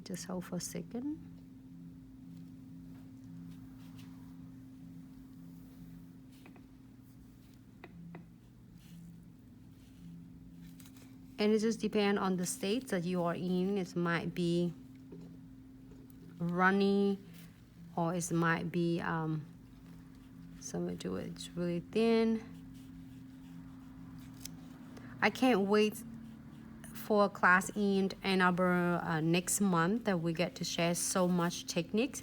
Just hold for a second. And it just depends on the state that you are in. It might be runny, or it might be some will do it's really thin. I can't wait for a class in Ann Arbor next month that we get to share so much techniques.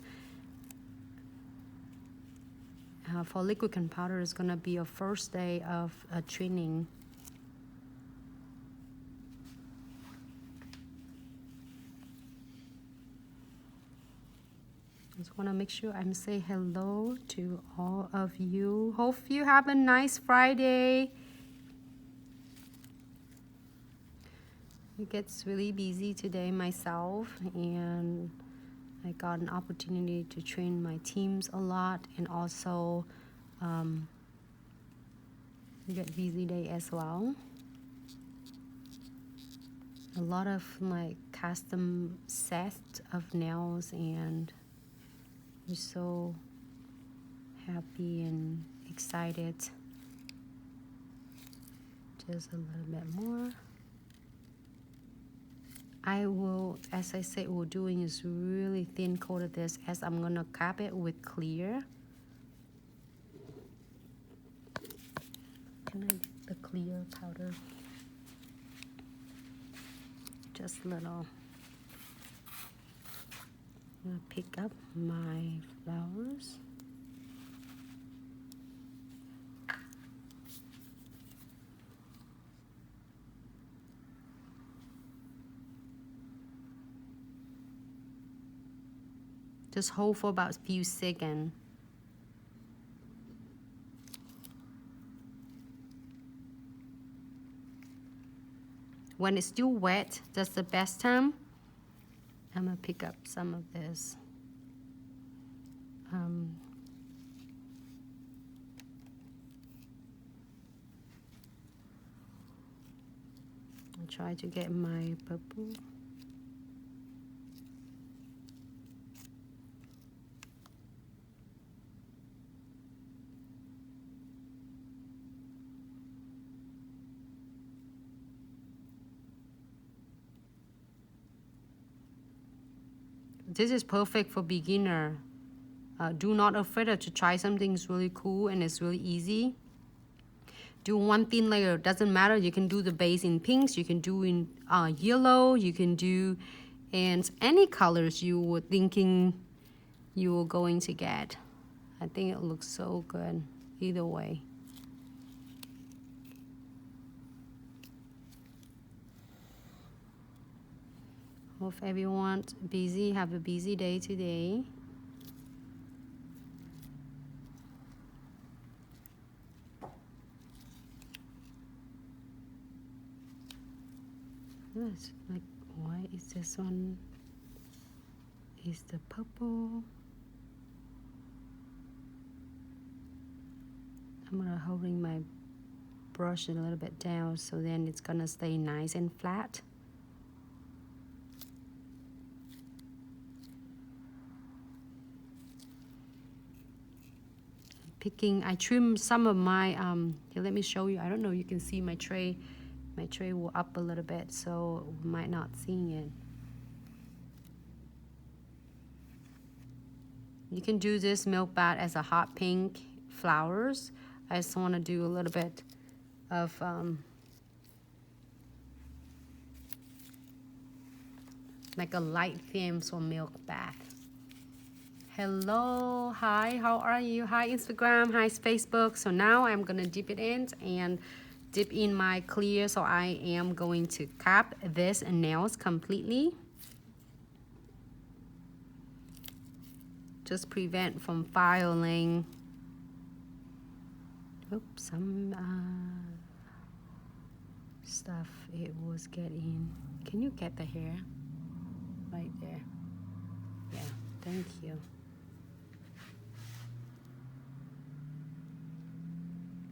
For liquid and powder, it's gonna be a first day of training. Just want to make sure I'm say hello to all of you. Hope you have a nice Friday. It gets really busy today myself, and I got an opportunity to train my teams a lot, and also get busy day as well. A lot of like custom sets of nails, and I'm so happy and excited. Just a little bit more. I will, as I said, we're doing is really thin coat of this, as I'm gonna cap it with clear. Can I get the clear powder? Just a little. I'm gonna pick up my flowers. Just hold for about a few seconds. When it's still wet, that's the best time. I'm gonna pick up some of this. I'll try to get my purple. This is perfect for beginner. Do not afraid to try something. It's really cool and it's really easy. Do one thin layer, doesn't matter. You can do the base in pinks, you can do in yellow, you can do in any colors you were thinking you were going to get. I think it looks so good either way. Hope everyone busy, have a busy day today. It's like, why is this one? Is the purple? I'm gonna holding my brush a little bit down, so then it's gonna stay nice and flat. Picking, I trimmed some of my here, let me show you. I don't know, you can see my tray. My tray will up a little bit, so might not seeing it. You can do this milk bath as a hot pink flowers. I just want to do a little bit of like a light theme for milk bath. Hello, hi, how are you? Hi Instagram, hi Facebook. So now I'm gonna dip it in and dip in my clear. So I am going to cap this nails completely. Just prevent from filing. Oops, some stuff it was getting. Can you get the hair? Right there. Yeah, thank you.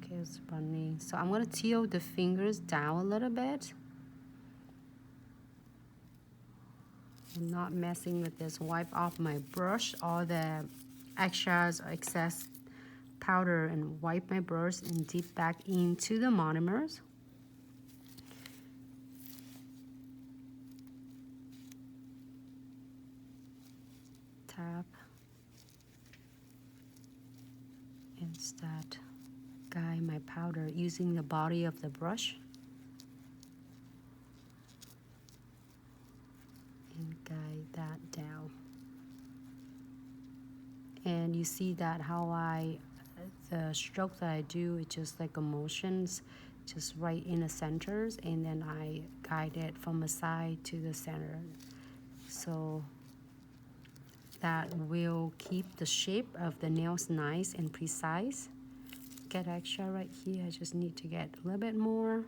Okay, it's running. So I'm gonna tilt the fingers down a little bit. I'm not messing with this. Wipe off my brush, all the extras or excess powder, and wipe my brush and dip back into the monomers. Tap and start guide my powder using the body of the brush and guide that down. And you see that how the stroke that I do, it's just like emotions, just right in the centers, and then I guide it from the side to the center. So that will keep the shape of the nails nice and precise. Get extra right here, I just need to get a little bit more.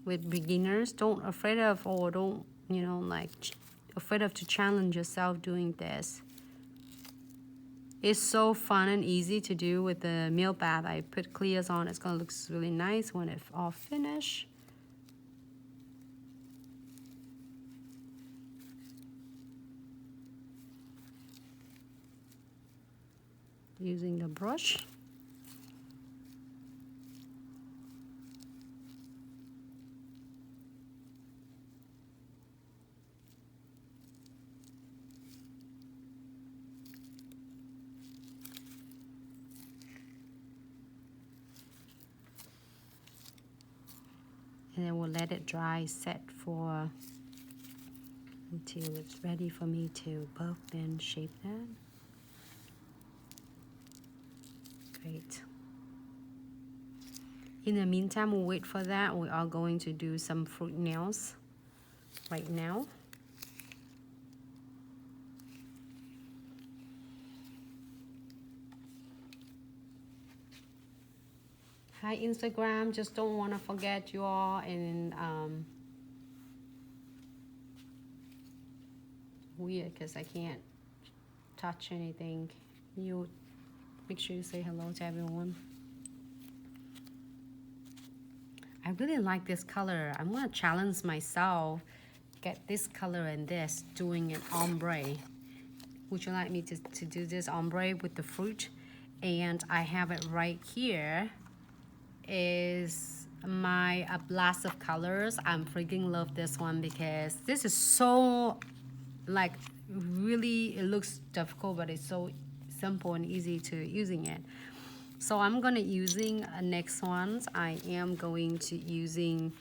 With beginners, don't afraid of, or don't, you know, like afraid of to challenge yourself doing this. It's so fun and easy to do with the meal bath. I put clears on, it's gonna look really nice when it's all finished. Using the brush. And then we'll let it dry, set for until it's ready for me to buff and shape that. Great. In the meantime, we'll wait for that. We are going to do some fruit nails right now. Hi Instagram, just don't want to forget you all, and weird because I can't touch anything. You make sure you say hello to everyone. I really like this color. I'm gonna challenge myself, get this color and this, doing an ombre. Would you like me to do this ombre with the fruit? And I have it right here. Is my blast of colors. I'm freaking love this one because this is so, like, really, it looks difficult, but it's so simple and easy to using it. So I'm gonna using next ones. I am going to using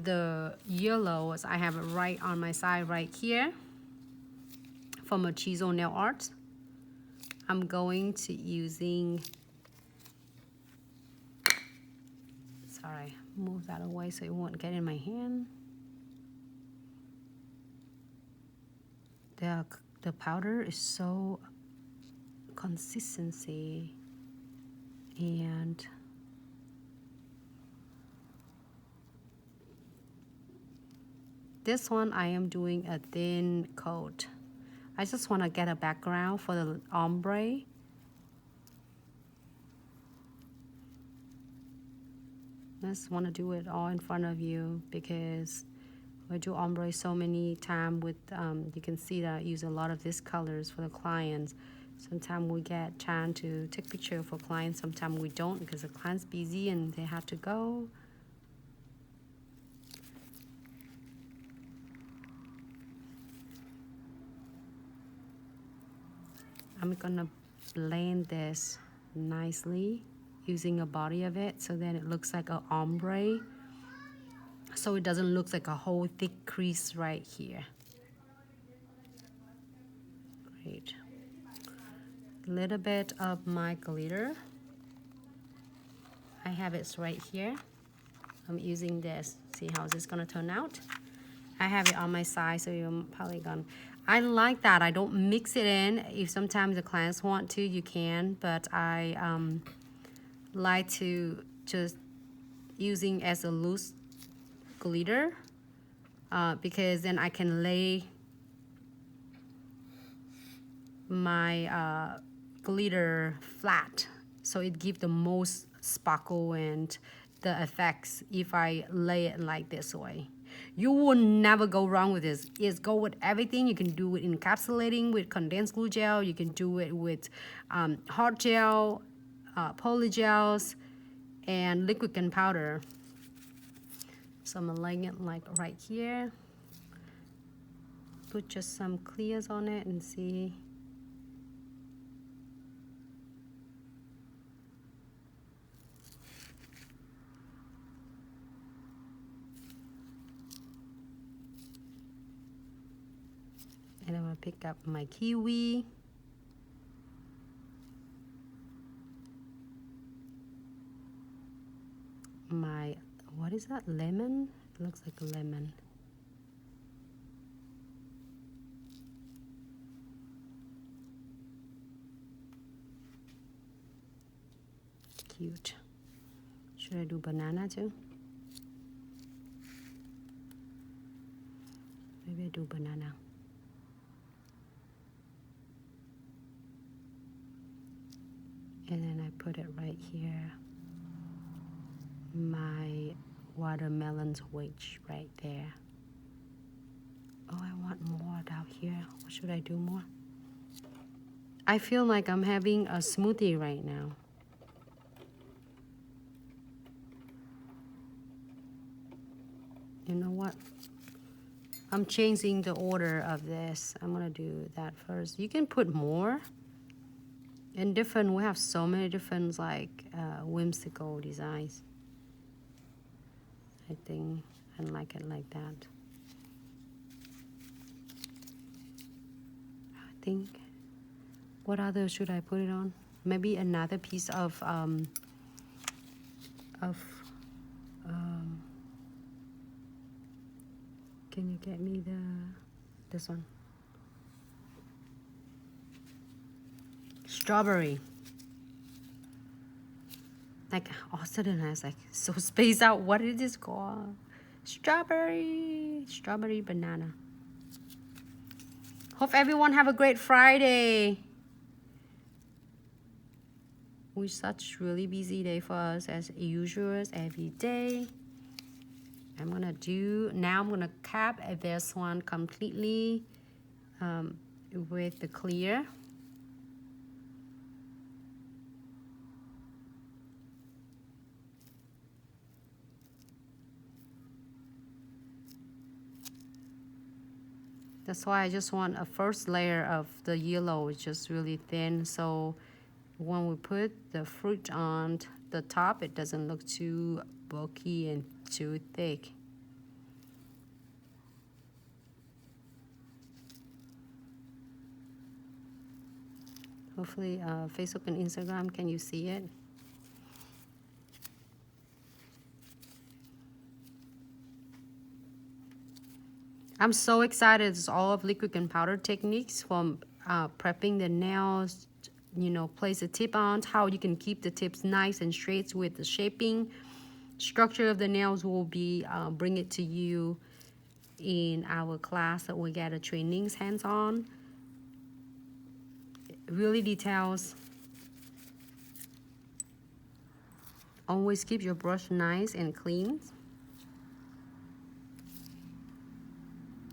the yellows. I have it right on my side right here from a Chizo Nail Art. I'm going to using, sorry, move that away so it won't get in my hand. The powder is so consistency, and this one I am doing a thin coat. I just want to get a background for the ombre. I just want to do it all in front of you because I do ombre so many times with, you can see that I use a lot of these colors for the clients. Sometimes we get time to take picture for clients, sometimes we don't because the client's busy and they have to go. I'm gonna blend this nicely using a body of it so then it looks like an ombre, so it doesn't look like a whole thick crease right here. Great. A little bit of my glitter. I have it right here. I'm using this. See how this is gonna turn out? I have it on my side, so you're probably gonna. I like that. I don't mix it in. If sometimes the clients want to, you can, but I like to just using as a loose glitter because then I can lay my glitter flat so it gives the most sparkle and the effects if I lay it like this way. You will never go wrong with this. It's go with everything. You can do it encapsulating with condensed glue gel. You can do it with hard gel, poly gels, and liquid gunpowder. So I'm laying it like right here. Put just some clears on it and see. And I'm gonna pick up my kiwi. My, what is that, lemon? It looks like a lemon. Cute. Should I do banana too? Maybe I do banana. And then I put it right here. My watermelon's wedge right there. Oh, I want more down here. What should I do more? I feel like I'm having a smoothie right now. You know what? I'm changing the order of this. I'm gonna do that first. You can put more. And different, we have so many different like whimsical designs. I think I like it like that. I think, what other should I put it on? Maybe another piece of can you get me this one? Strawberry. Like all of a sudden I was like so spaced out. What is this called? Strawberry banana. Hope everyone have a great Friday. We're such really busy day for us as usual every day. I'm gonna cap this one completely with the clear. That's why I just want a first layer of the yellow, it's just really thin, so when we put the fruit on the top, it doesn't look too bulky and too thick. Hopefully Facebook and Instagram, can you see it? I'm so excited. It's all of liquid and powder techniques from prepping the nails, you know, place a tip on, how you can keep the tips nice and straight with the shaping. Structure of the nails will be bring it to you in our class that we get a trainings hands-on. Really details. Always keep your brush nice and clean.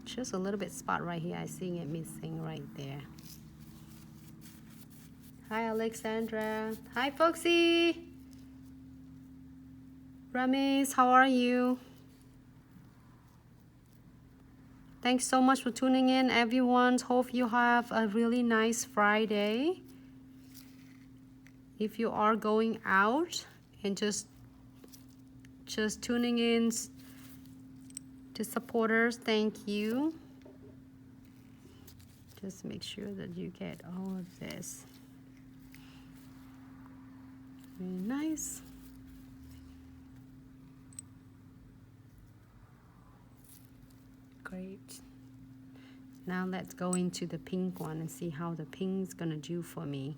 Just a little bit spot right here. I see it missing right there. Hi, Alexandra. Hi, Foxy. Ramesh, how are you? Thanks so much for tuning in, everyone. Hope you have a really nice Friday. If you are going out and just tuning in to supporters, thank you. Just make sure that you get all of this. Very nice. Great. Now let's go into the pink one and see how the pink's gonna do for me.